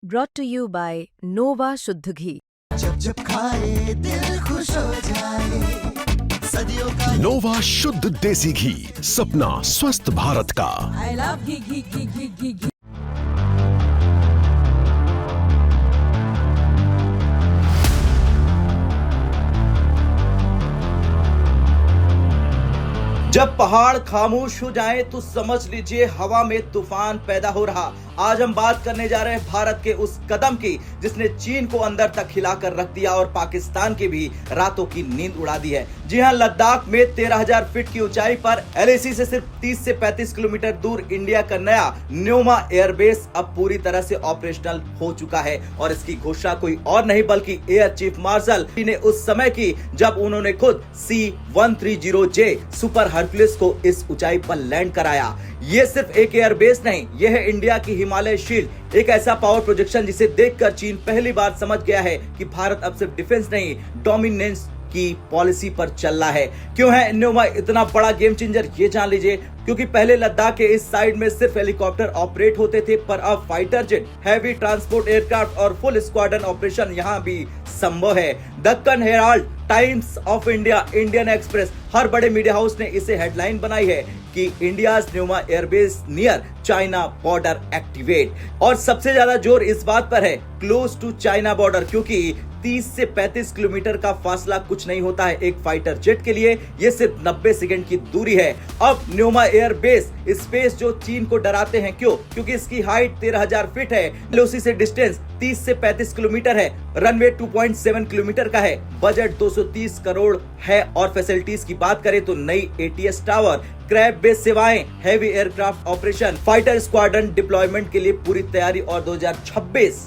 brought to you by Nova शुद्ध घी। जब जब खाए दिल खुश हो जाए, सदियों का नोवा शुद्ध देसी घी, सपना स्वस्थ भारत का। I love घी। जब पहाड़ खामोश हो जाए तो समझ लीजिए हवा में तूफान पैदा हो रहा। आज हम बात करने जा रहे हैं भारत के उस कदम की जिसने चीन को अंदर तक हिलाकर रख दिया और पाकिस्तान की भी रातों की नींद उड़ा दी है। जी हां, लद्दाख में 13,000 फीट की ऊंचाई पर LAC से सिर्फ 30 से 35 किलोमीटर दूर इंडिया का नया न्योमा एयरबेस अब पूरी तरह से ऑपरेशनल हो चुका है और इसकी घोषणा कोई और नहीं बल्कि एयर चीफ मार्शल ने उस समय की जब उन्होंने खुद C-130J सुपर हरक्यूलिस को इस ऊंचाई पर लैंड कराया। ये सिर्फ एक एयरबेस नहीं, यह है इंडिया की हिमालय शील्ड, एक ऐसा पावर प्रोजेक्शन जिसे देखकर चीन पहली बार समझ गया है कि भारत अब सिर्फ डिफेंस नहीं, डोमिनेंस की पॉलिसी पर चल रहा है। क्यों है न्योमा इतना बड़ा गेम चेंजर, ये जान लीजिए। क्योंकि पहले लद्दाख के इस साइड में सिर्फ हेलीकॉप्टर ऑपरेट होते थे, पर अब fighter jet, heavy transport aircraft और फुल स्क्वाड्रन ऑपरेशन यहाँ भी संभव है। Deccan Herald, Times of India, Indian Express, हर बड़े मीडिया हाउस ने इसे हेडलाइन बनाई है कि India's Nyoma airbase near China border activate. और सबसे ज्यादा जोर इस बात पर है क्लोज टू चाइना बॉर्डर, क्योंकि 30 से 35 किलोमीटर का फासला कुछ नहीं होता है एक फाइटर जेट के लिए, ये सिर्फ 90 सेकंड की दूरी है। अब न्योमा एयरबेस स्पेस जो चीन को डराते हैं, क्यों? क्योंकि इसकी हाइट 13,000 फीट है, LOC से डिस्टेंस 30 से 35 किलोमीटर है, रनवे 2.7 किलोमीटर का है, बजट 230 करोड़ है और फैसिलिटीज की बात करें तो नई ATS टावर, क्रैब बेस सेवाएं, heavy aircraft operation, fighter squadron deployment के लिए पूरी तैयारी और 2026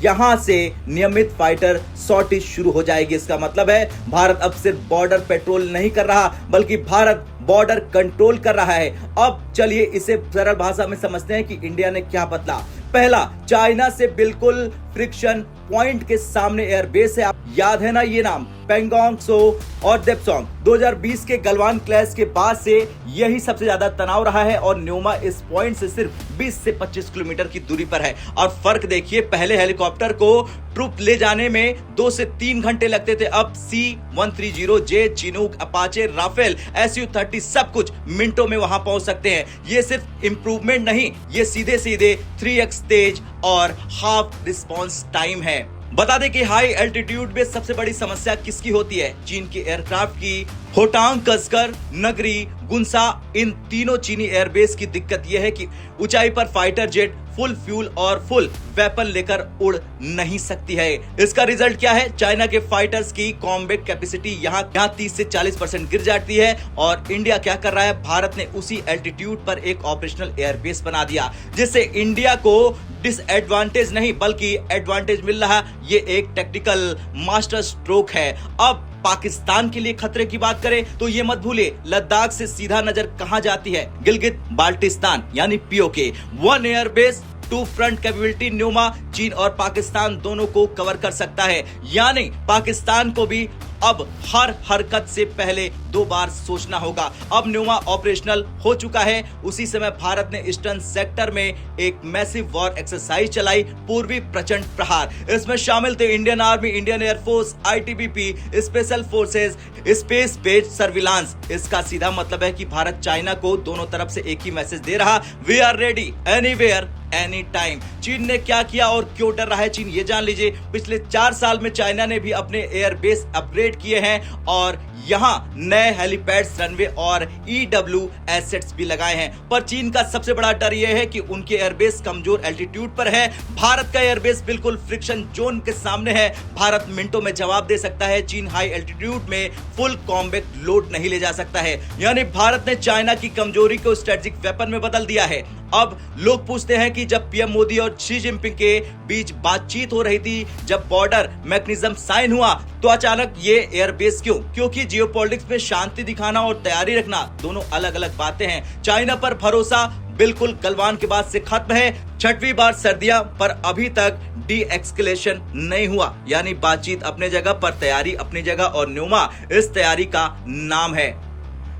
यहां से नियमित फाइटर सॉर्टेज शुरू हो जाएगी। इसका मतलब है भारत अब सिर्फ बॉर्डर पेट्रोल नहीं कर रहा बल्कि भारत बॉर्डर कंट्रोल कर रहा है। अब चलिए इसे सरल भाषा में समझते हैं कि इंडिया ने क्या बदला। पहला, चाइना से बिल्कुल फ्रिक्शन पॉइंट के सामने एयरबेस है। याद है ना ये नाम, पेंगोंग सो और देपसोंग। 2020 के गलवान क्लैश के बाद से यही सबसे ज्यादा तनाव रहा है और न्योमा इस पॉइंट से सिर्फ 20 से 25 किलोमीटर की दूरी पर है। और फर्क देखिए, पहले हेलीकॉप्टर को ट्रुप ले जाने में 2 से 3 घंटे लगते थे, अब C-130J, Chinook, Apache, Rafale, Su-30 सब कुछ मिनटों में वहां पहुंच सकते हैं। ये सिर्फ इंप्रूवमेंट नहीं, ये सीधे सीधे 3x तेज और हाफ रिस्पॉन्स टाइम है। बता दें कि हाई एल्टीट्यूड में सबसे बड़ी समस्या किसकी होती है? चीन के एयरक्राफ्ट की। होटांग, कसकर, नगरी, गुंसा, इन तीनों चीनी एयरबेस की दिक्कत यह है कि ऊंचाई पर फाइटर जेट फुल फ्यूल और फुल वेपन लेकर उड़ नहीं सकती है। इसका रिजल्ट क्या है? चाइना के फाइटर्स की कॉम्बैट कैपेसिटी यहाँ 30 से 40% गिर जाती है। और इंडिया क्या कर रहा है? भारत ने उसी एल्टीट्यूड पर एक ऑपरेशनल एयरबेस बना दिया, जिससे इंडिया को डिसएडवांटेज नहीं बल्कि एडवांटेज मिल रहा। ये एक टेक्निकल मास्टर स्ट्रोक है। अब पाकिस्तान के लिए खतरे की बात करें तो ये मत भूलिए, लद्दाख से सीधा नजर कहां जाती है? गिलगित बाल्टिस्तान यानी POK। 1 airbase 2 front capability Nyoma चीन और पाकिस्तान दोनों को कवर कर सकता है, यानी पाकिस्तान को भी अब हर हरकत से पहले 2 बार सोचना होगा। अब न्योमा ऑपरेशनल हो चुका है। उसी समय भारत ने ईस्टर्न सेक्टर में एक मैसिव वॉर एक्सरसाइज चलाई, पूर्वी प्रचंड प्रहार। इसमें शामिल थे Indian army, Indian air force, ITBP, special forces, space based surveillance. इसका सीधा मतलब है कि भारत चाइना को दोनों तरफ से एक ही मैसेज दे रहा, we are ready anywhere any time. चीन ने क्या किया और क्यों डर रहा है चीन, ये जान लीजिए। पिछले 4 साल में चाइना ने भी अपने एयरबेस अपग्रेड किए हैं और यहां नए हेलीपैड्स, रनवे और EW एसेट्स भी लगाए हैं। पर चीन का सबसे बड़ा डर यह है कि उनके एयरबेस कमजोर एल्टीट्यूड पर है। भारत का एयरबेस बिल्कुल फ्रिक्शन जोन के सामने है। भारत मिनटों में जवाब दे सकता है। चीन हाई एल्टीट्यूड में फुल कॉम्बैट लोड नहीं ले जा सकता है। यानी भारत ने चाइना की कमजोरी को स्ट्रेटेजिक वेपन में बदल दिया है। अब लोग पूछते हैं कि जब PM मोदी और शी जिनपिंग के बीच बातचीत हो रही थी, जब बॉर्डर मैकेनिज्म साइन हुआ, तो अचानक ये एयरबेस क्यों? क्योंकि जियोपॉलिटिक्स में शांति दिखाना और तैयारी रखना दोनों अलग अलग बातें हैं। चाइना पर भरोसा बिल्कुल गलवान के बाद से खत्म है। 6वीं बार सर्दियां, पर अभी तक डी-एक्सकेलेशन नहीं हुआ, यानी बातचीत अपने जगह पर तैयारी अपनी जगह, और न्योमा इस तैयारी का नाम है।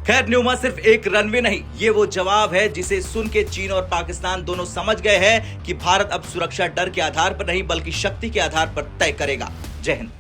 खैर न्यूमा सिर्फ एक रनवे नहीं, ये वो जवाब है जिसे सुन के चीन और पाकिस्तान दोनों समझ गए हैं कि भारत अब सुरक्षा डर के आधार पर नहीं बल्कि शक्ति के आधार पर तय करेगा। जय हिंद।